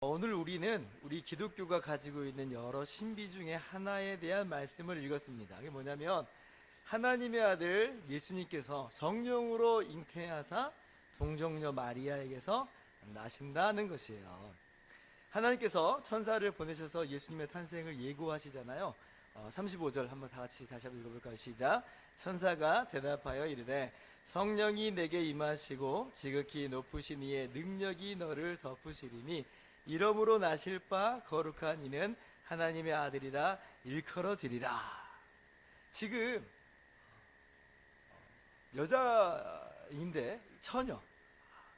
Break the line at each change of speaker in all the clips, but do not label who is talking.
오늘 우리는 우리 기독교가 가지고 있는 여러 신비 중에 하나에 대한 말씀을 읽었습니다. 그게 뭐냐면 하나님의 아들 예수님께서 성령으로 잉태하사 동정녀 마리아에게서 나신다는 것이에요. 하나님께서 천사를 보내셔서 예수님의 탄생을 예고하시잖아요. 35절 한번 다시 한번 읽어볼까요? 시작. 천사가 대답하여 이르되 성령이 내게 임하시고 지극히 높으신 이의 능력이 너를 덮으시리니 이름으로 나실 바 거룩한 이는 하나님의 아들이라 일컬어지리라. 지금 여자인데 처녀,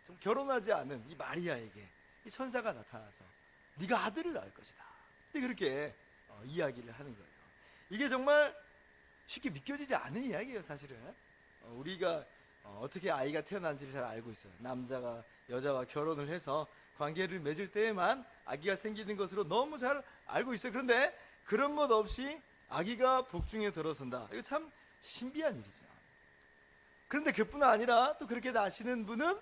좀 결혼하지 않은 이 마리아에게 이 천사가 나타나서 네가 아들을 낳을 것이다, 그렇게 이야기를 하는 거예요. 이게 정말 쉽게 믿겨지지 않는 이야기예요. 사실은 우리가 어떻게 아이가 태어난지를 잘 알고 있어요. 남자가 여자와 결혼을 해서 관계를 맺을 때에만 아기가 생기는 것으로 너무 잘 알고 있어요. 그런데 그런 것 없이 아기가 복중에 들어선다, 이거 참 신비한 일이죠. 그런데 그뿐 아니라 또 그렇게 나시는 분은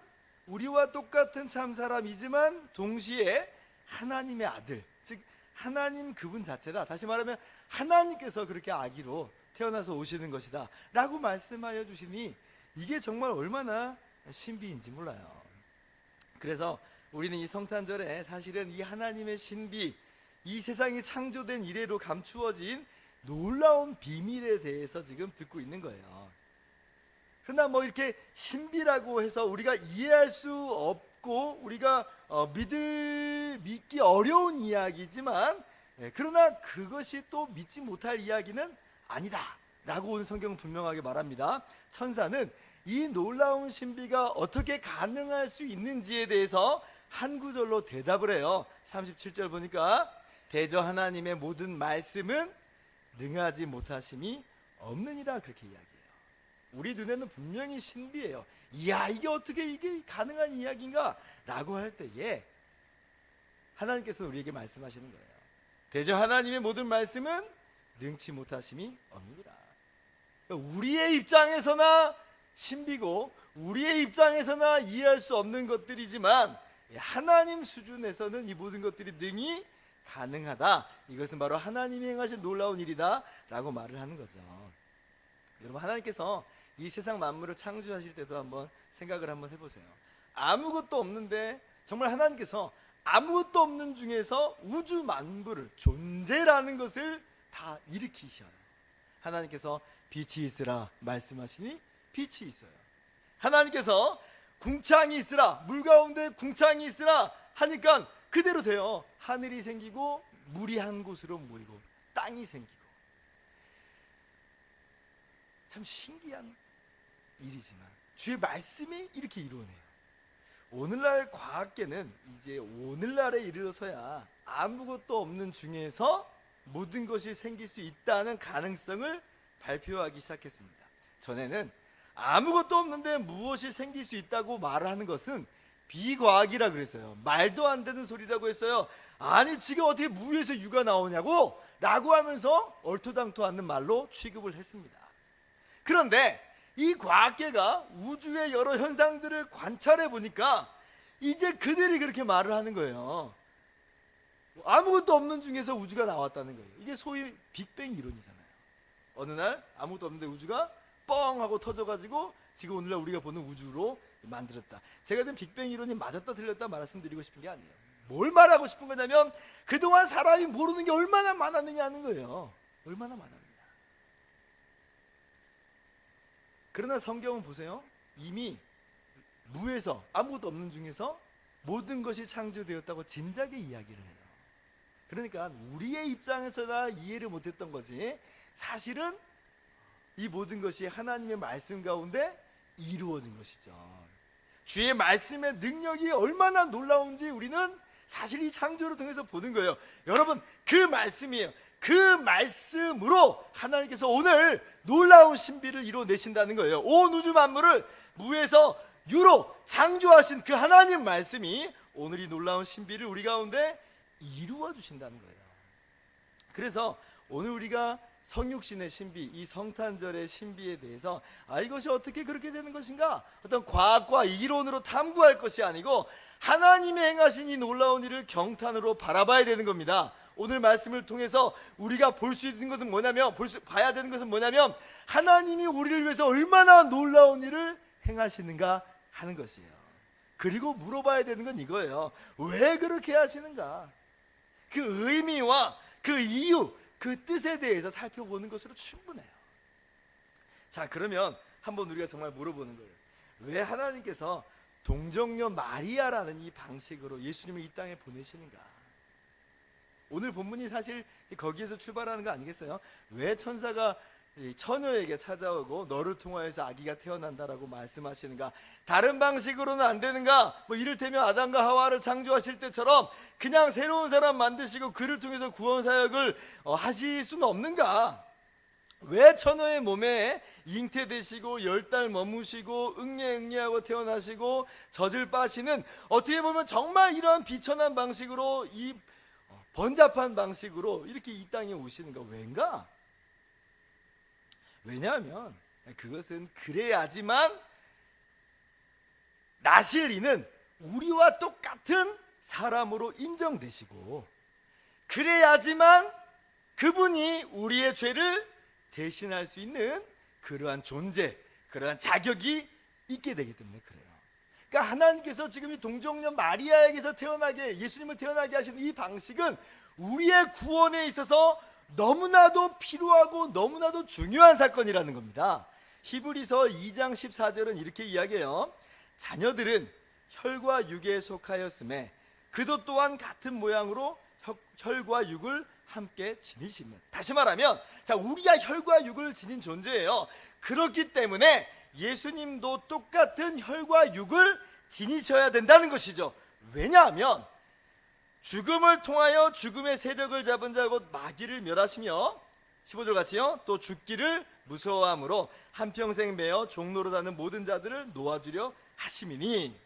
우리와 똑같은 참 사람이지만 동시에 하나님의 아들, 즉 하나님 그분 자체다. 다시 말하면 하나님께서 그렇게 아기로 태어나서 오시는 것이다 라고 말씀하여 주시니 이게 정말 얼마나 신비인지 몰라요. 그래서 우리는 이 성탄절에 사실은 이 하나님의 신비, 이 세상이 창조된 이래로 감추어진 놀라운 비밀에 대해서 지금 듣고 있는 거예요. 그러나 이렇게 신비라고 해서 우리가 이해할 수 없고 우리가 믿기 어려운 이야기지만, 그러나 그것이 또 믿지 못할 이야기는 아니다 라고 오늘 성경은 분명하게 말합니다. 천사는 이 놀라운 신비가 어떻게 가능할 수 있는지에 대해서 한 구절로 대답을 해요. 37절 보니까 대저 하나님의 모든 말씀은 능하지 못하심이 없느니라, 그렇게 이야기해요. 우리 눈에는 분명히 신비해요. 이야, 이게 어떻게 이게 가능한 이야기인가 라고 할 때에 하나님께서 우리에게 말씀하시는 거예요. 대저 하나님의 모든 말씀은 능치 못하심이 없느니라. 그러니까 우리의 입장에서나 신비고 우리의 입장에서나 이해할 수 없는 것들이지만 하나님 수준에서는 이 모든 것들이 능히 가능하다. 이것은 바로 하나님이 행하신 놀라운 일이다 라고 말을 하는 거죠. 여러분, 하나님께서 이 세상 만물을 창조하실 때도 한번 생각을 한번 해보세요. 아무것도 없는데 정말 하나님께서 아무것도 없는 중에서 우주 만물을, 존재라는 것을 다 일으키셔요. 하나님께서 빛이 있으라 말씀하시니 빛이 있어요. 하나님께서 궁창이 있으라, 물 가운데 궁창이 있으라 하니까 그대로 돼요. 하늘이 생기고 물이 한 곳으로 모이고 땅이 생기고. 참 신기한 일이지만 주의 말씀이 이렇게 이루어내요. 오늘날 과학계는 이제 오늘날에 이르러서야 아무것도 없는 중에서 모든 것이 생길 수 있다는 가능성을 발표하기 시작했습니다. 전에는 아무것도 없는데 무엇이 생길 수 있다고 말하는 것은 비과학이라 그랬어요. 말도 안 되는 소리라고 했어요. 아니, 지금 어떻게 무에서 유가 나오냐고 라고 하면서 얼토당토 않는 말로 취급을 했습니다. 그런데 이 과학계가 우주의 여러 현상들을 관찰해 보니까 이제 그들이 그렇게 말을 하는 거예요. 아무것도 없는 중에서 우주가 나왔다는 거예요. 이게 소위 빅뱅 이론이잖아요. 어느 날 아무것도 없는데 우주가 뻥 하고 터져가지고 지금 오늘날 우리가 보는 우주로 만들었다. 제가 지금 빅뱅 이론이 맞았다 틀렸다 말씀드리고 싶은 게 아니에요. 뭘 말하고 싶은 거냐면 그동안 사람이 모르는 게 얼마나 많았느냐 하는 거예요. 얼마나 많았느냐. 그러나 성경은 보세요. 이미 무에서, 아무것도 없는 중에서 모든 것이 창조되었다고 진작에 이야기를 해요. 그러니까 우리의 입장에서나 이해를 못했던 거지, 사실은 이 모든 것이 하나님의 말씀 가운데 이루어진 것이죠. 주의 말씀의 능력이 얼마나 놀라운지 우리는 사실 이 창조를 통해서 보는 거예요. 여러분, 그 말씀이에요. 그 말씀으로 하나님께서 오늘 놀라운 신비를 이뤄내신다는 거예요. 온 우주 만물을 무에서 유로 창조하신 그 하나님 말씀이 오늘 이 놀라운 신비를 우리 가운데 이루어 주신다는 거예요. 그래서 오늘 우리가 성육신의 신비, 이 성탄절의 신비에 대해서 이것이 어떻게 그렇게 되는 것인가, 어떤 과학과 이론으로 탐구할 것이 아니고 하나님의 행하신 이 놀라운 일을 경탄으로 바라봐야 되는 겁니다. 오늘 말씀을 통해서 우리가 볼 수 있는 것은 뭐냐면, 봐야 되는 것은 뭐냐면, 하나님이 우리를 위해서 얼마나 놀라운 일을 행하시는가 하는 것이에요. 그리고 물어봐야 되는 건 이거예요. 왜 그렇게 하시는가? 그 의미와 그 이유, 그 뜻에 대해서 살펴보는 것으로 충분해요. 자, 그러면 한번 우리가 정말 물어보는 거예요. 왜 하나님께서 동정녀 마리아라는 이 방식으로 예수님을 이 땅에 보내시는가? 오늘 본문이 사실 거기에서 출발하는 거 아니겠어요? 왜 천사가 처녀에게 찾아오고 너를 통하여서 아기가 태어난다라고 말씀하시는가? 다른 방식으로는 안 되는가? 뭐 이를테면 아담과 하와를 창조하실 때처럼 그냥 새로운 사람 만드시고 그를 통해서 구원 사역을 하실 수는 없는가? 왜 처녀의 몸에 잉태되시고 10달 머무시고 응애응애하고 태어나시고 젖을 빠시는, 어떻게 보면 정말 이러한 비천한 방식으로, 이 번잡한 방식으로 이렇게 이 땅에 오시는가? 왠가? 왜냐하면 그것은 그래야지만 나실 이는 우리와 똑같은 사람으로 인정되시고, 그래야지만 그분이 우리의 죄를 대신할 수 있는 그러한 존재, 그러한 자격이 있게 되기 때문에 그래요. 그러니까 하나님께서 지금 이 동정녀 마리아에게서 태어나게, 예수님을 태어나게 하시는 이 방식은 우리의 구원에 있어서 너무나도 필요하고 너무나도 중요한 사건이라는 겁니다. 히브리서 2장 14절은 이렇게 이야기해요. 자녀들은 혈과 육에 속하였음에 그도 또한 같은 모양으로 혈과 육을 함께 지니시면, 다시 말하면 자, 우리가 혈과 육을 지닌 존재예요. 그렇기 때문에 예수님도 똑같은 혈과 육을 지니셔야 된다는 것이죠. 왜냐하면 죽음을 통하여 죽음의 세력을 잡은 자 곧 마귀를 멸하시며, 15절 같이요, 또 죽기를 무서워함으로 한평생 매어 종노릇하는 모든 자들을 놓아주려 하심이니.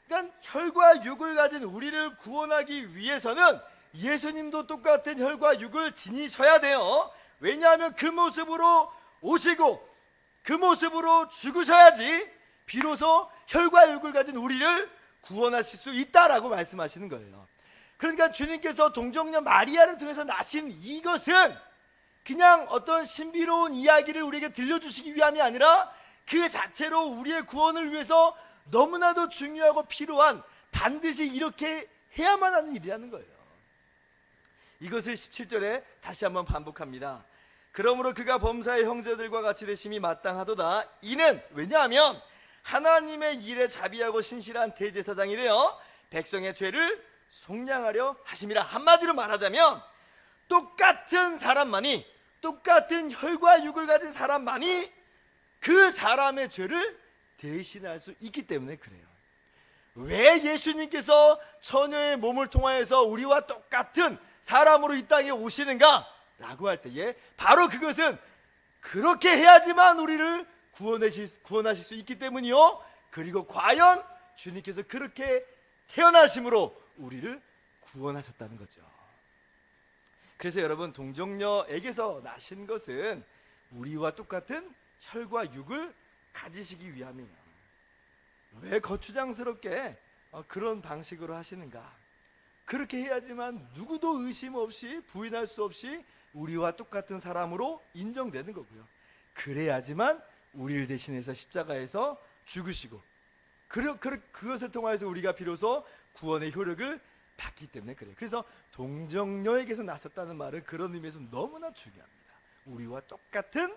그러니까 혈과 육을 가진 우리를 구원하기 위해서는 예수님도 똑같은 혈과 육을 지니셔야 돼요. 왜냐하면 그 모습으로 오시고 그 모습으로 죽으셔야지 비로소 혈과 육을 가진 우리를 구원하실 수 있다라고 말씀하시는 거예요. 그러니까 주님께서 동정녀 마리아를 통해서 나신 이것은 그냥 어떤 신비로운 이야기를 우리에게 들려주시기 위함이 아니라 그 자체로 우리의 구원을 위해서 너무나도 중요하고 필요한, 반드시 이렇게 해야만 하는 일이라는 거예요. 이것을 17절에 다시 한번 반복합니다. 그러므로 그가 범사의 형제들과 같이 되심이 마땅하도다. 이는, 왜냐하면 하나님의 일에 자비하고 신실한 대제사장이 되어 백성의 죄를 속량하려 하심이라. 한마디로 말하자면 똑같은 사람만이, 똑같은 혈과 육을 가진 사람만이 그 사람의 죄를 대신할 수 있기 때문에 그래요. 왜 예수님께서 처녀의 몸을 통하여서 우리와 똑같은 사람으로 이 땅에 오시는가? 라고 할 때에 바로 그것은 그렇게 해야지만 우리를 구원하실 수 있기 때문이요, 그리고 과연 주님께서 그렇게 태어나심으로 우리를 구원하셨다는 거죠. 그래서 여러분, 동정녀에게서 나신 것은 우리와 똑같은 혈과 육을 가지시기 위함이에요. 왜 거추장스럽게 그런 방식으로 하시는가? 그렇게 해야지만 누구도 의심 없이, 부인할 수 없이 우리와 똑같은 사람으로 인정되는 거고요. 그래야지만 우리를 대신해서 십자가에서 죽으시고 그것을 통해서 우리가 비로소 구원의 효력을 받기 때문에 그래요. 그래서 동정녀에게서 나섰다는 말은 그런 의미에서 너무나 중요합니다. 우리와 똑같은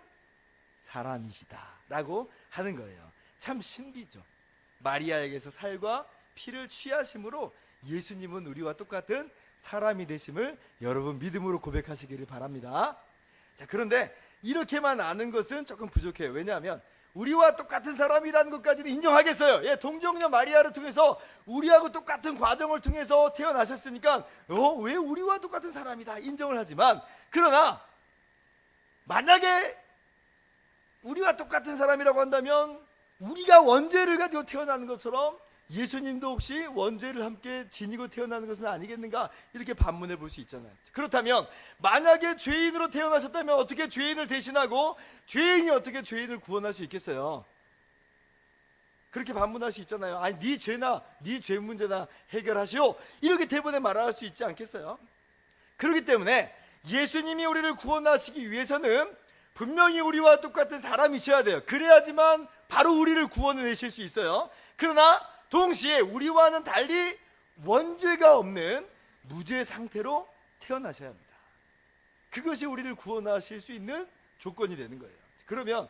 사람이시다라고 하는 거예요. 참 신비죠. 마리아에게서 살과 피를 취하심으로 예수님은 우리와 똑같은 사람이 되심을 여러분 믿음으로 고백하시기를 바랍니다. 자, 그런데 이렇게만 아는 것은 조금 부족해요. 왜냐하면 우리와 똑같은 사람이라는 것까지는 인정하겠어요. 예, 동정녀 마리아를 통해서 우리하고 똑같은 과정을 통해서 태어나셨으니까 왜 우리와 똑같은 사람이다 인정을 하지만, 그러나 만약에 우리와 똑같은 사람이라고 한다면 우리가 원죄를 가지고 태어나는 것처럼 예수님도 혹시 원죄를 함께 지니고 태어나는 것은 아니겠는가? 이렇게 반문해 볼 수 있잖아요. 그렇다면 만약에 죄인으로 태어나셨다면 어떻게 죄인을 대신하고 죄인이 어떻게 죄인을 구원할 수 있겠어요? 그렇게 반문할 수 있잖아요. 아니 네 죄나 네 죄 문제나 해결하시오, 이렇게 대번에 말할 수 있지 않겠어요? 그렇기 때문에 예수님이 우리를 구원하시기 위해서는 분명히 우리와 똑같은 사람이셔야 돼요. 그래야지만 바로 우리를 구원해내실 수 있어요. 그러나 동시에 우리와는 달리 원죄가 없는 무죄 상태로 태어나셔야 합니다. 그것이 우리를 구원하실 수 있는 조건이 되는 거예요. 그러면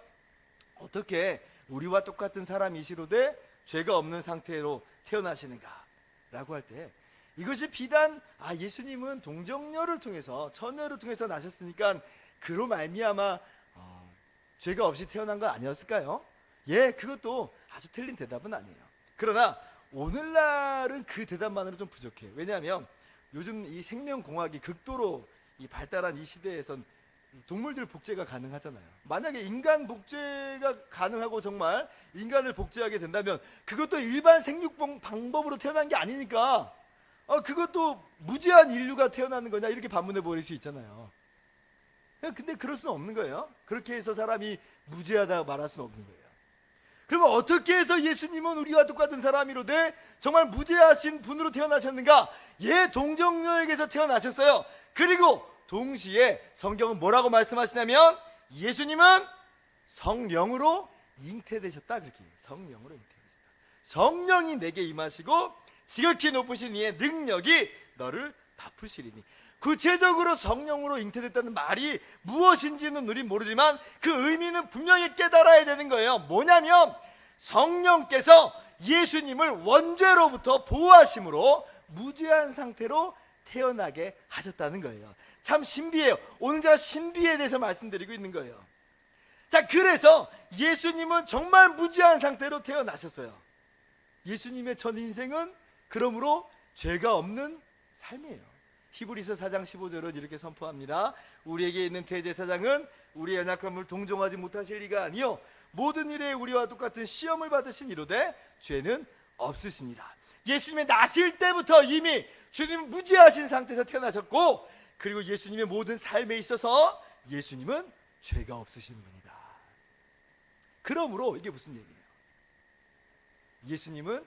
어떻게 우리와 똑같은 사람이시로되 죄가 없는 상태로 태어나시는가 라고 할 때, 이것이 비단 예수님은 동정녀를 통해서, 처녀를 통해서 나셨으니까 그로 말미암아 죄가 없이 태어난 거 아니었을까요? 예, 그것도 아주 틀린 대답은 아니에요. 그러나 오늘날은 그 대답만으로 좀 부족해요. 왜냐하면 요즘 이 생명공학이 극도로 발달한 이 시대에선 동물들 복제가 가능하잖아요. 만약에 인간 복제가 가능하고 정말 인간을 복제하게 된다면 그것도 일반 생육 방법으로 태어난 게 아니니까 그것도 무죄한 인류가 태어나는 거냐, 이렇게 반문해 버릴 수 있잖아요. 근데 그럴 수는 없는 거예요. 그렇게 해서 사람이 무죄하다고 말할 수는 없는 거예요. 그러면 어떻게 해서 예수님은 우리와 똑같은 사람이로되 정말 무죄하신 분으로 태어나셨는가? 예, 동정녀에게서 태어나셨어요. 그리고 동시에 성경은 뭐라고 말씀하시냐면 예수님은 성령으로 잉태되셨다, 그렇게 해요. 성령으로 잉태되셨다. 성령이 내게 임하시고 지극히 높으신 이의 능력이 너를 덮으시리니. 구체적으로 성령으로 잉태됐다는 말이 무엇인지는 우리 모르지만 그 의미는 분명히 깨달아야 되는 거예요. 뭐냐면 성령께서 예수님을 원죄로부터 보호하심으로 무죄한 상태로 태어나게 하셨다는 거예요. 참 신비해요. 오늘 제가 신비에 대해서 말씀드리고 있는 거예요. 자, 그래서 예수님은 정말 무죄한 상태로 태어나셨어요. 예수님의 전 인생은 그러므로 죄가 없는 삶이에요. 히브리서 4장 15절은 이렇게 선포합니다. 우리에게 있는 대제사장은 우리의 연약함을 동정하지 못하실 리가 아니요 모든 일에 우리와 똑같은 시험을 받으신 이로되 죄는 없으시니라. 예수님의 나실 때부터 이미 주님은 무죄하신 상태에서 태어나셨고, 그리고 예수님의 모든 삶에 있어서 예수님은 죄가 없으신 분이다. 그러므로 이게 무슨 얘기예요? 예수님은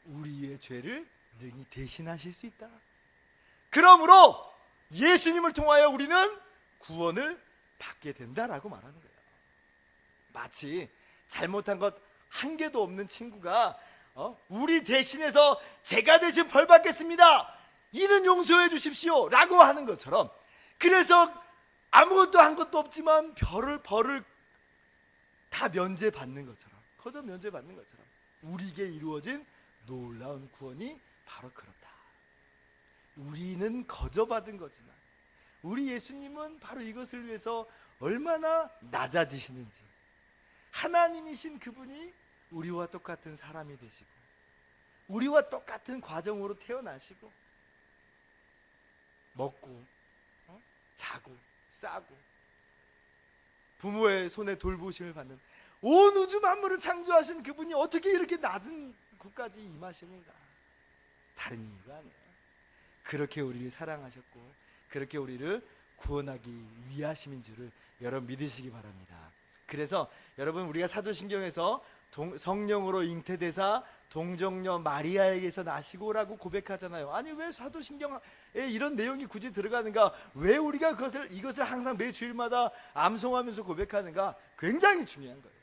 우리의 죄를 능히 대신하실 수 있다. 그러므로 예수님을 통하여 우리는 구원을 받게 된다라고 말하는 거예요. 마치 잘못한 것 한 개도 없는 친구가 우리 대신해서 제가 대신 벌 받겠습니다, 이는 용서해 주십시오 라고 하는 것처럼, 그래서 아무것도 한 것도 없지만 벌을 다 면제받는 것처럼, 거저 면제받는 것처럼 우리에게 이루어진 놀라운 구원이 바로 그렇다. 우리는 거저 받은 거지만 우리 예수님은 바로 이것을 위해서 얼마나 낮아지시는지, 하나님이신 그분이 우리와 똑같은 사람이 되시고 우리와 똑같은 과정으로 태어나시고 먹고 자고 싸고 부모의 손에 돌보심을 받는 온 우주 만물을 창조하신 그분이 어떻게 이렇게 낮은 곳까지 임하시는가? 다른 이유가 아니에요. 그렇게 우리를 사랑하셨고 그렇게 우리를 구원하기 위하심인 줄을 여러분 믿으시기 바랍니다. 그래서 여러분, 우리가 사도신경에서 성령으로 잉태되사 동정녀 마리아에게서 나시고라고 고백하잖아요. 아니, 왜 사도신경에 이런 내용이 굳이 들어가는가? 왜 우리가 이것을 항상 매 주일마다 암송하면서 고백하는가? 굉장히 중요한 거예요.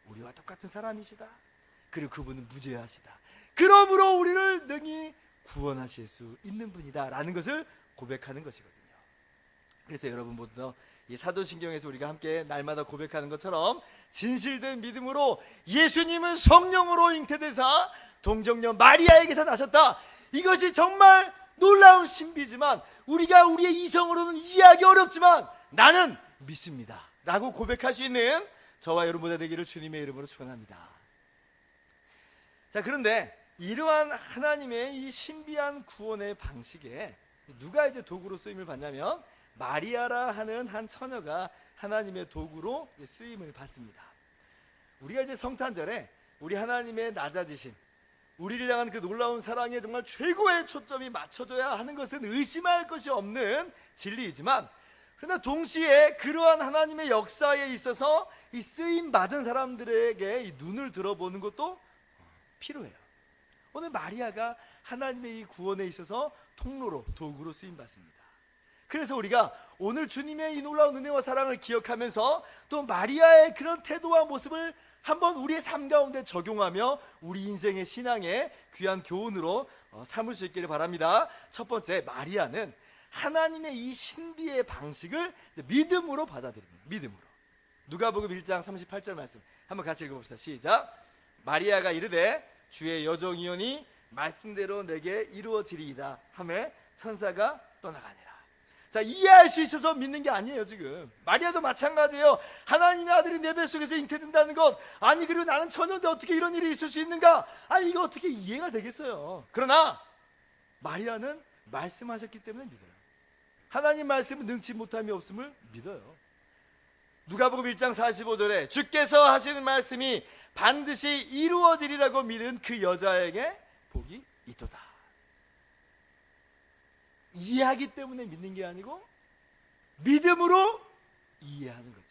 우리와 똑같은 사람이시다. 그리고 그분은 무죄하시다. 그러므로 우리를 능히 구원하실 수 있는 분이다 라는 것을 고백하는 것이거든요. 그래서 여러분 모두 이 사도신경에서 우리가 함께 날마다 고백하는 것처럼 진실된 믿음으로 예수님은 성령으로 잉태되사 동정녀 마리아에게서 나셨다, 이것이 정말 놀라운 신비지만 우리가 우리의 이성으로는 이해하기 어렵지만 나는 믿습니다 라고 고백할 수 있는 저와 여러분들 되기를 주님의 이름으로 축원합니다. 자, 그런데 이러한 하나님의 이 신비한 구원의 방식에 누가 이제 도구로 쓰임을 받냐면 마리아라 하는 한 처녀가 하나님의 도구로 쓰임을 받습니다. 우리가 이제 성탄절에 우리 하나님의 낮아지심, 우리를 향한 그 놀라운 사랑에 정말 최고의 초점이 맞춰져야 하는 것은 의심할 것이 없는 진리이지만, 그러나 동시에 그러한 하나님의 역사에 있어서 이 쓰임 받은 사람들에게 이 눈을 들어보는 것도 필요해요. 오늘 마리아가 하나님의 이 구원에 있어서 통로로, 도구로 쓰임받습니다. 그래서 우리가 오늘 주님의 이 놀라운 은혜와 사랑을 기억하면서 또 마리아의 그런 태도와 모습을 한번 우리의 삶 가운데 적용하며 우리 인생의 신앙의 귀한 교훈으로 삼을 수 있기를 바랍니다. 첫 번째, 마리아는 하나님의 이 신비의 방식을 믿음으로 받아들입니다. 믿음으로. 누가복음 1장 38절 말씀 한번 같이 읽어봅시다. 시작. 마리아가 이르되 주의 여종이오니 말씀대로 내게 이루어지리이다 하매 천사가 떠나가니라. 자, 이해할 수 있어서 믿는 게 아니에요. 지금 마리아도 마찬가지예요. 하나님의 아들이 내 뱃속에서 잉태된다는 것, 아니 그리고 나는 처녀인데 어떻게 이런 일이 있을 수 있는가, 아니 이거 어떻게 이해가 되겠어요. 그러나 마리아는 말씀하셨기 때문에 믿어요. 하나님 말씀은 능치 못함이 없음을 믿어요. 누가복음 1장 45절에 주께서 하시는 말씀이 반드시 이루어지리라고 믿은 그 여자에게 복이 있도다. 이해하기 때문에 믿는 게 아니고 믿음으로 이해하는 거죠.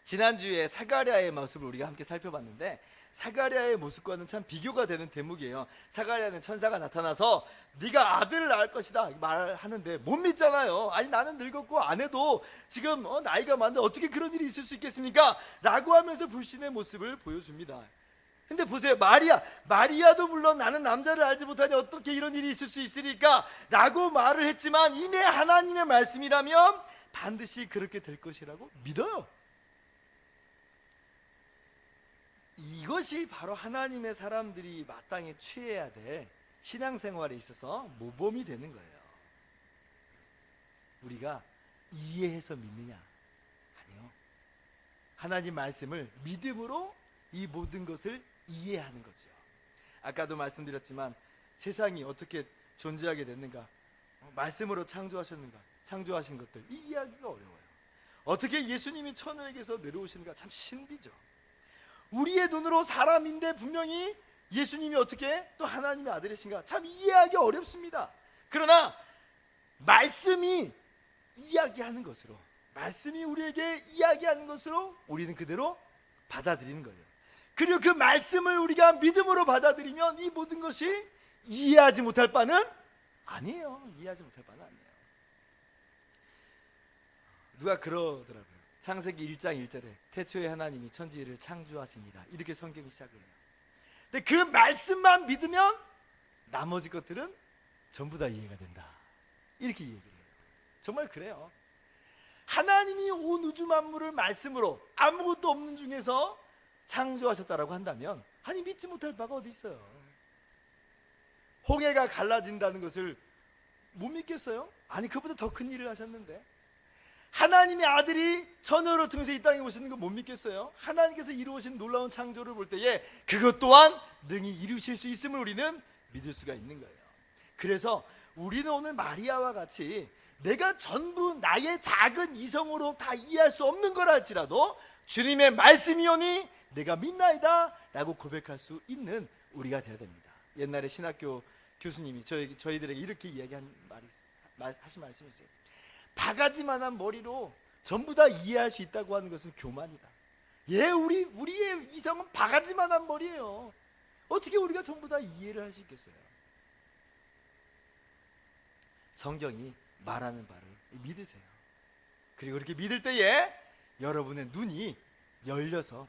지난주에 사가랴의 모습을 우리가 함께 살펴봤는데 사가랴의 모습과는 참 비교가 되는 대목이에요. 사가랴는 천사가 나타나서 네가 아들을 낳을 것이다 말하는데 못 믿잖아요. 아니 나는 늙었고 아내도 지금 나이가 많은데 어떻게 그런 일이 있을 수 있겠습니까? 라고 하면서 불신의 모습을 보여줍니다. 근데 보세요, 마리아도 물론 나는 남자를 알지 못하니 어떻게 이런 일이 있을 수 있으니까 라고 말을 했지만 이내 하나님의 말씀이라면 반드시 그렇게 될 것이라고 믿어요. 이것이 바로 하나님의 사람들이 마땅히 취해야 될 신앙생활에 있어서 모범이 되는 거예요. 우리가 이해해서 믿느냐? 아니요. 하나님 말씀을 믿음으로 이 모든 것을 이해하는 거죠. 아까도 말씀드렸지만 세상이 어떻게 존재하게 됐는가, 말씀으로 창조하셨는가, 창조하신 것들 이해하기가 어려워요. 어떻게 예수님이 천우에게서 내려오시는가 참 신비죠. 우리의 눈으로 사람인데 분명히 예수님이 어떻게 또 하나님의 아들이신가 참 이해하기 어렵습니다. 그러나 말씀이 이야기하는 것으로, 말씀이 우리에게 이야기하는 것으로 우리는 그대로 받아들이는 거예요. 그리고 그 말씀을 우리가 믿음으로 받아들이면 이 모든 것이 이해하지 못할 바는 아니에요. 이해하지 못할 바는 아니에요. 누가 그러더라고요. 창세기 1장 1절에 태초에 하나님이 천지를 창조하시니라, 이렇게 성경이 시작을 해요. 근데 그 말씀만 믿으면 나머지 것들은 전부 다 이해가 된다, 이렇게 얘기를 해요. 정말 그래요. 하나님이 온 우주 만물을 말씀으로 아무것도 없는 중에서 창조하셨다라고 한다면 아니 믿지 못할 바가 어디 있어요. 홍해가 갈라진다는 것을 못 믿겠어요? 아니 그보다 더 큰 일을 하셨는데 하나님의 아들이 처녀로 통해서 이 땅에 오시는 거 못 믿겠어요? 하나님께서 이루어진 놀라운 창조를 볼 때에 그것 또한 능히 이루실 수 있음을 우리는 믿을 수가 있는 거예요. 그래서 우리는 오늘 마리아와 같이 내가 전부 나의 작은 이성으로 다 이해할 수 없는 걸 할지라도 주님의 말씀이오니 내가 믿나이다 라고 고백할 수 있는 우리가 되어야 됩니다. 옛날에 신학교 교수님이 저희들에게 이렇게 이야기한 하신 말씀이 있어요. 바가지만한 머리로 전부 다 이해할 수 있다고 하는 것은 교만이다. 예, 우리의 이성은 바가지만한 머리예요. 어떻게 우리가 전부 다 이해를 할 수 있겠어요? 성경이 말하는 바를 믿으세요. 그리고 그렇게 믿을 때에 여러분의 눈이 열려서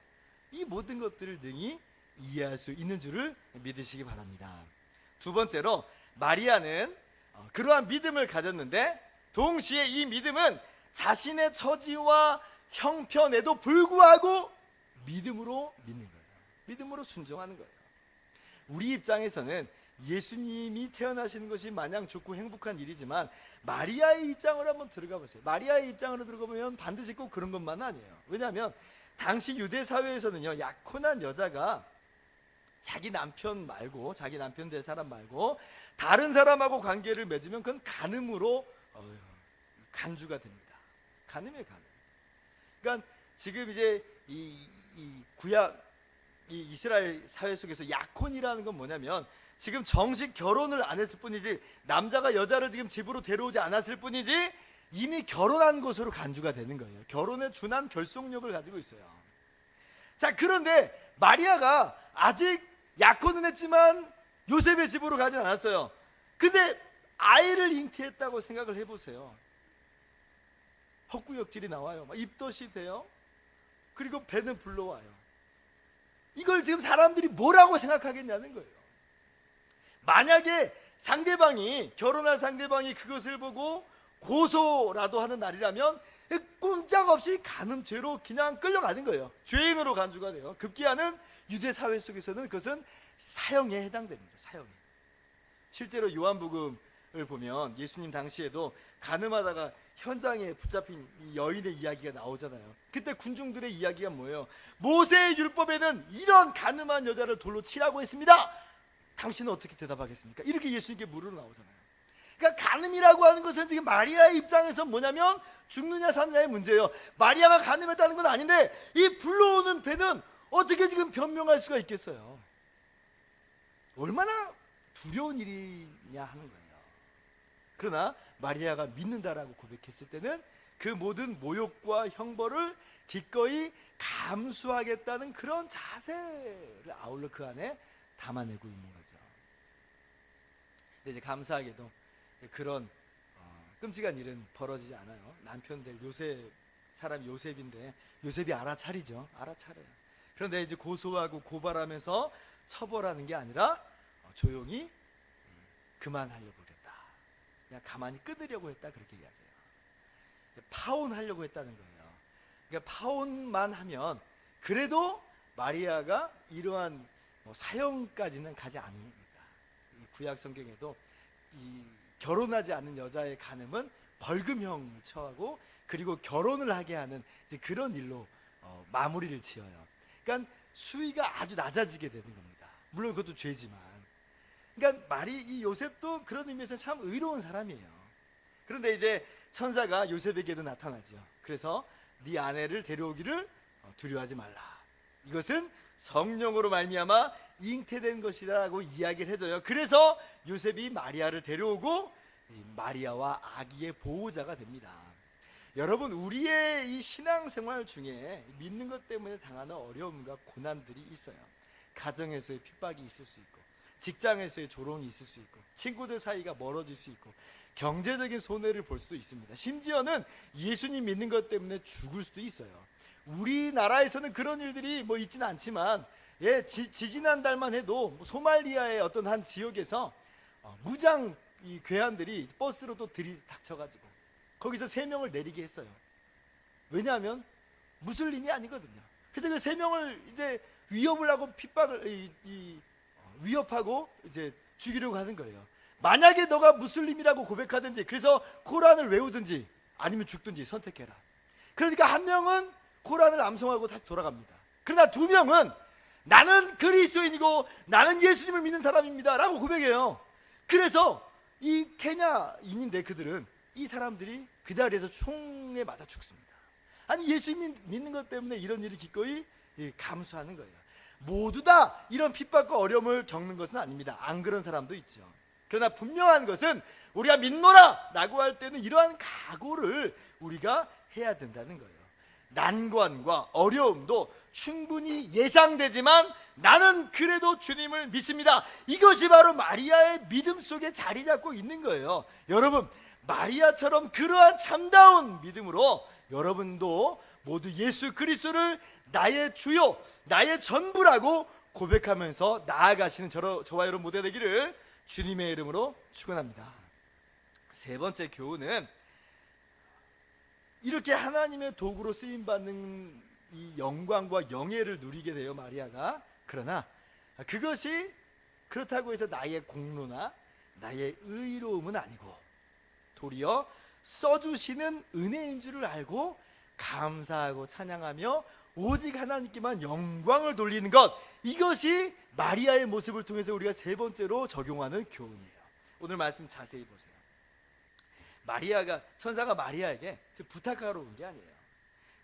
이 모든 것들을 능히 이해할 수 있는 줄을 믿으시기 바랍니다. 두 번째로 마리아는 그러한 믿음을 가졌는데 동시에 이 믿음은 자신의 처지와 형편에도 불구하고 믿음으로 믿는 거예요. 믿음으로 순종하는 거예요. 우리 입장에서는 예수님이 태어나시는 것이 마냥 좋고 행복한 일이지만 마리아의 입장으로 한번 들어가 보세요. 마리아의 입장으로 들어가 보면 반드시 꼭 그런 것만은 아니에요. 왜냐하면 당시 유대 사회에서는요, 약혼한 여자가 자기 남편 말고, 자기 남편 될 사람 말고 다른 사람하고 관계를 맺으면 그건 간음으로 간주가 됩니다. 간음이에요, 간음. 그러니까 지금 이제 이 구약 이 이스라엘 사회 속에서 약혼이라는 건 뭐냐면 지금 정식 결혼을 안 했을 뿐이지, 남자가 여자를 지금 집으로 데려오지 않았을 뿐이지 이미 결혼한 것으로 간주가 되는 거예요. 결혼에 준한 결속력을 가지고 있어요. 자, 그런데 마리아가 아직 약혼은 했지만 요셉의 집으로 가진 않았어요. 근데 아이를 잉태했다고 생각을 해보세요. 헛구역질이 나와요. 막 입덧이 돼요. 그리고 배는 불러와요. 이걸 지금 사람들이 뭐라고 생각하겠냐는 거예요. 만약에 결혼할 상대방이 그것을 보고 고소라도 하는 날이라면 꼼짝없이 간음죄로 그냥 끌려가는 거예요. 죄인으로 간주가 돼요. 급기야는 유대 사회 속에서는 그것은 사형에 해당됩니다. 사형에. 실제로 요한복음을 보면 예수님 당시에도 간음하다가 현장에 붙잡힌 이 여인의 이야기가 나오잖아요. 그때 군중들의 이야기가 뭐예요? 모세의 율법에는 이런 간음한 여자를 돌로 치라고 했습니다. 당신은 어떻게 대답하겠습니까? 이렇게 예수님께 물으러 나오잖아요. 그러니까 간음이라고 하는 것은 지금 마리아의 입장에서 뭐냐면 죽느냐 사느냐의 문제예요. 마리아가 간음했다는 건 아닌데 이 불러오는 배는 어떻게 지금 변명할 수가 있겠어요? 얼마나 두려운 일이냐 하는 거예요. 그러나 마리아가 믿는다라고 고백했을 때는 그 모든 모욕과 형벌을 기꺼이 감수하겠다는 그런 자세를 아울러 그 안에 담아내고 있는 거죠. 근데 이제 감사하게도 그런 끔찍한 일은 벌어지지 않아요. 남편 될 사람이 요셉인데 요셉이 알아차리죠. 알아차려요. 그런데 이제 고소하고 고발하면서 처벌하는 게 아니라 조용히 그만하려고 그랬다. 그냥 가만히 끊으려고 했다. 그렇게 이야기해요. 파혼하려고 했다는 거예요. 그러니까 파혼만 하면 그래도 마리아가 이러한 사형까지는 가지 않습니다. 구약 성경에도 이 결혼하지 않는 여자의 간음은 벌금형을 처하고 그리고 결혼을 하게 하는 그런 일로 마무리를 지어요. 그러니까 수위가 아주 낮아지게 되는 겁니다. 물론 그것도 죄지만. 그러니까 이 요셉도 그런 의미에서 참 의로운 사람이에요. 그런데 이제 천사가 요셉에게도 나타나죠. 그래서 네 아내를 데려오기를 두려워하지 말라. 이것은 성령으로 말미암아 잉태된 것이라고 이야기를 해줘요. 그래서 요셉이 마리아를 데려오고 마리아와 아기의 보호자가 됩니다. 여러분, 우리의 이 신앙생활 중에 믿는 것 때문에 당하는 어려움과 고난들이 있어요. 가정에서의 핍박이 있을 수 있고, 직장에서의 조롱이 있을 수 있고, 친구들 사이가 멀어질 수 있고, 경제적인 손해를 볼 수도 있습니다. 심지어는 예수님 믿는 것 때문에 죽을 수도 있어요. 우리나라에서는 그런 일들이 있지는 않지만 지지난달만 해도 소말리아의 어떤 한 지역에서 무장 괴한들이 버스로 또 들이닥쳐가지고 거기서 3명을 내리게 했어요. 왜냐하면 무슬림이 아니거든요. 그래서 그 3명을 이제 위협을 하고 위협하고 이제 죽이려고 하는 거예요. 만약에 너가 무슬림이라고 고백하든지 그래서 코란을 외우든지 아니면 죽든지 선택해라. 그러니까 한 명은 코란을 암송하고 다시 돌아갑니다. 그러나 2명은 나는 그리스도인이고 나는 예수님을 믿는 사람입니다 라고 고백해요. 그래서 이 케냐인인데 그들은 이 사람들이 그 자리에서 총에 맞아 죽습니다. 아니, 예수님 믿는 것 때문에 이런 일이 기꺼이 감수하는 거예요. 모두 다 이런 핍박과 어려움을 겪는 것은 아닙니다. 안 그런 사람도 있죠. 그러나 분명한 것은 우리가 믿노라 라고 할 때는 이러한 각오를 우리가 해야 된다는 거예요. 난관과 어려움도 충분히 예상되지만 나는 그래도 주님을 믿습니다. 이것이 바로 마리아의 믿음 속에 자리 잡고 있는 거예요. 여러분, 마리아처럼 그러한 참다운 믿음으로 여러분도 모두 예수 그리스도를 나의 주요, 나의 전부라고 고백하면서 나아가시는 저와 여러분 모두가 되기를 주님의 이름으로 축원합니다. 3번째 교훈은 이렇게 하나님의 도구로 쓰임받는 이 영광과 영예를 누리게 돼요, 마리아가. 그러나 그것이 그렇다고 해서 나의 공로나 나의 의로움은 아니고 도리어 써주시는 은혜인 줄을 알고 감사하고 찬양하며 오직 하나님께만 영광을 돌리는 것, 이것이 마리아의 모습을 통해서 우리가 3번째로 적용하는 교훈이에요. 오늘 말씀 자세히 보세요. 천사가 마리아에게 부탁하러 온 게 아니에요.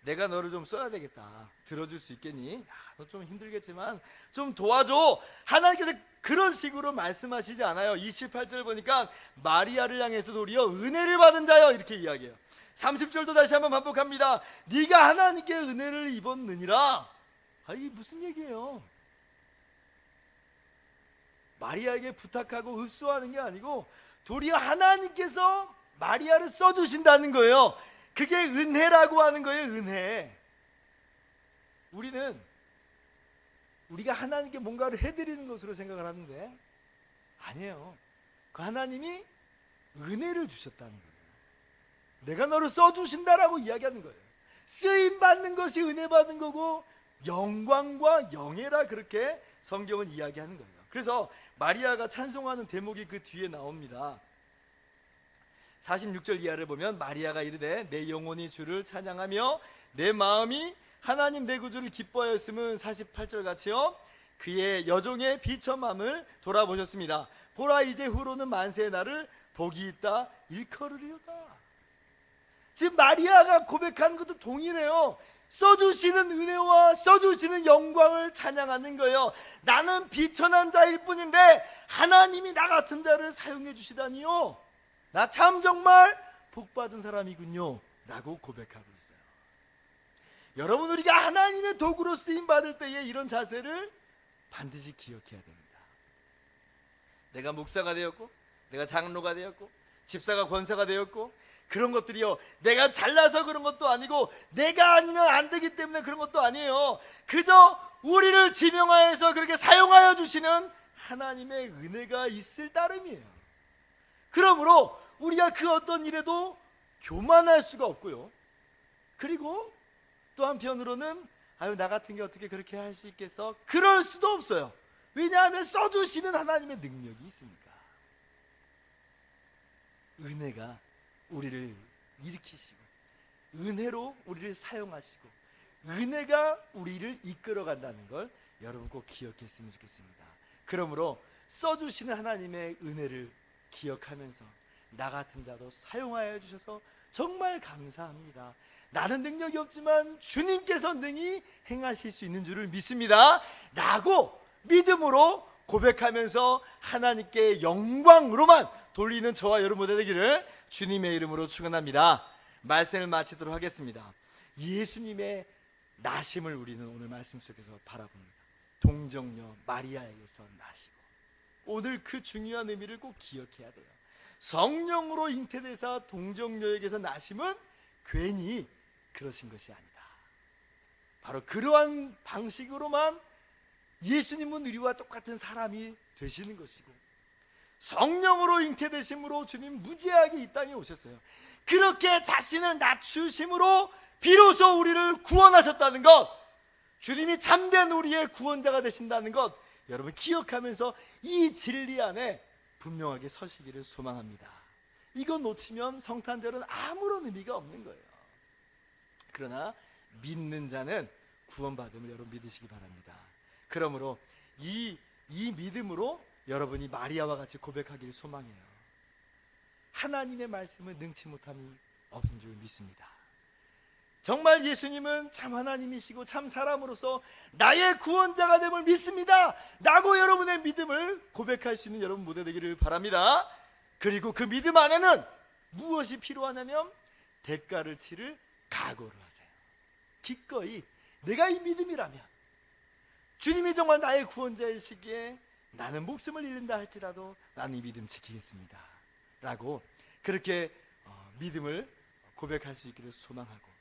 내가 너를 좀 써야 되겠다. 들어줄 수 있겠니? 너 좀 힘들겠지만 좀 도와줘. 하나님께서 그런 식으로 말씀하시지 않아요. 28절 보니까 마리아를 향해서 도리어 은혜를 받은 자여 이렇게 이야기해요. 30절도 다시 한번 반복합니다. 네가 하나님께 은혜를 입었느니라. 이게 무슨 얘기예요? 마리아에게 부탁하고 흡수하는 게 아니고 도리어 하나님께서 마리아를 써주신다는 거예요. 그게 은혜라고 하는 거예요. 은혜. 우리가 하나님께 뭔가를 해드리는 것으로 생각을 하는데 아니에요. 그 하나님이 은혜를 주셨다는 거예요. 내가 너를 써주신다라고 이야기하는 거예요. 쓰임받는 것이 은혜 받는 거고 영광과 영예라 그렇게 성경은 이야기하는 거예요. 그래서 마리아가 찬송하는 대목이 그 뒤에 나옵니다. 46절 이하를 보면 마리아가 이르되 내 영혼이 주를 찬양하며 내 마음이 하나님 내 구주를 기뻐하였음은 48절 같이요 그의 여종의 비천함을 돌아보셨습니다. 보라 이제 후로는 만세의 날을 복이 있다 일컬으리로다. 지금 마리아가 고백하는 것도 동일해요. 써주시는 은혜와 써주시는 영광을 찬양하는 거예요. 나는 비천한 자일 뿐인데 하나님이 나 같은 자를 사용해 주시다니요. 나 참 정말 복받은 사람이군요 라고 고백하고 있어요. 여러분, 우리가 하나님의 도구로 쓰임받을 때에 이런 자세를 반드시 기억해야 됩니다. 내가 목사가 되었고 내가 장로가 되었고 집사가 권사가 되었고 그런 것들이요, 내가 잘나서 그런 것도 아니고 내가 아니면 안 되기 때문에 그런 것도 아니에요. 그저 우리를 지명하여서 그렇게 사용하여 주시는 하나님의 은혜가 있을 따름이에요. 그러므로 우리가 그 어떤 일에도 교만할 수가 없고요. 그리고 또 한편으로는 아유 나 같은 게 어떻게 그렇게 할 수 있겠어? 그럴 수도 없어요. 왜냐하면 써주시는 하나님의 능력이 있으니까. 은혜가 우리를 일으키시고 은혜로 우리를 사용하시고 은혜가 우리를 이끌어간다는 걸 여러분 꼭 기억했으면 좋겠습니다. 그러므로 써주시는 하나님의 은혜를 기억하면서 나 같은 자도 사용하여 주셔서 정말 감사합니다. 나는 능력이 없지만 주님께서 능히 행하실 수 있는 줄을 믿습니다 라고 믿음으로 고백하면서 하나님께 영광으로만 돌리는 저와 여러분 되기를 주님의 이름으로 축원합니다. 말씀을 마치도록 하겠습니다. 예수님의 나심을 우리는 오늘 말씀 속에서 바라봅니다. 동정녀 마리아에게서 나시고 오늘 그 중요한 의미를 꼭 기억해야 돼요. 성령으로 잉태되사 동정녀에게서 나심은 괜히 그러신 것이 아니다. 바로 그러한 방식으로만 예수님은 우리와 똑같은 사람이 되시는 것이고 성령으로 잉태되심으로 주님 무지하게 이 땅에 오셨어요. 그렇게 자신을 낮추심으로 비로소 우리를 구원하셨다는 것, 주님이 참된 우리의 구원자가 되신다는 것 여러분 기억하면서 이 진리 안에 분명하게 서시기를 소망합니다. 이거 놓치면 성탄절은 아무런 의미가 없는 거예요. 그러나 믿는 자는 구원받음을 여러분 믿으시기 바랍니다. 그러므로 이 믿음으로 여러분이 마리아와 같이 고백하기를 소망해요. 하나님의 말씀을 능치 못함이 없은 줄 믿습니다. 정말 예수님은 참 하나님이시고 참 사람으로서 나의 구원자가 됨을 믿습니다 라고 여러분의 믿음을 고백할 수 있는 여러분 모두 되기를 바랍니다. 그리고 그 믿음 안에는 무엇이 필요하냐면 대가를 치를 각오를 하세요. 기꺼이 내가 이 믿음이라면 주님이 정말 나의 구원자이시기에 나는 목숨을 잃는다 할지라도 나는 이 믿음 지키겠습니다 라고 그렇게 믿음을 고백할 수 있기를 소망하고,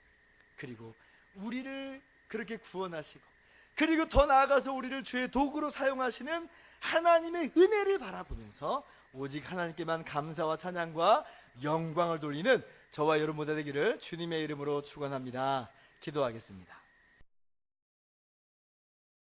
그리고 우리를 그렇게 구원하시고 그리고 더 나아가서 우리를 주의 도구로 사용하시는 하나님의 은혜를 바라보면서 오직 하나님께만 감사와 찬양과 영광을 돌리는 저와 여러분 모두 되기를 주님의 이름으로 축원합니다. 기도하겠습니다.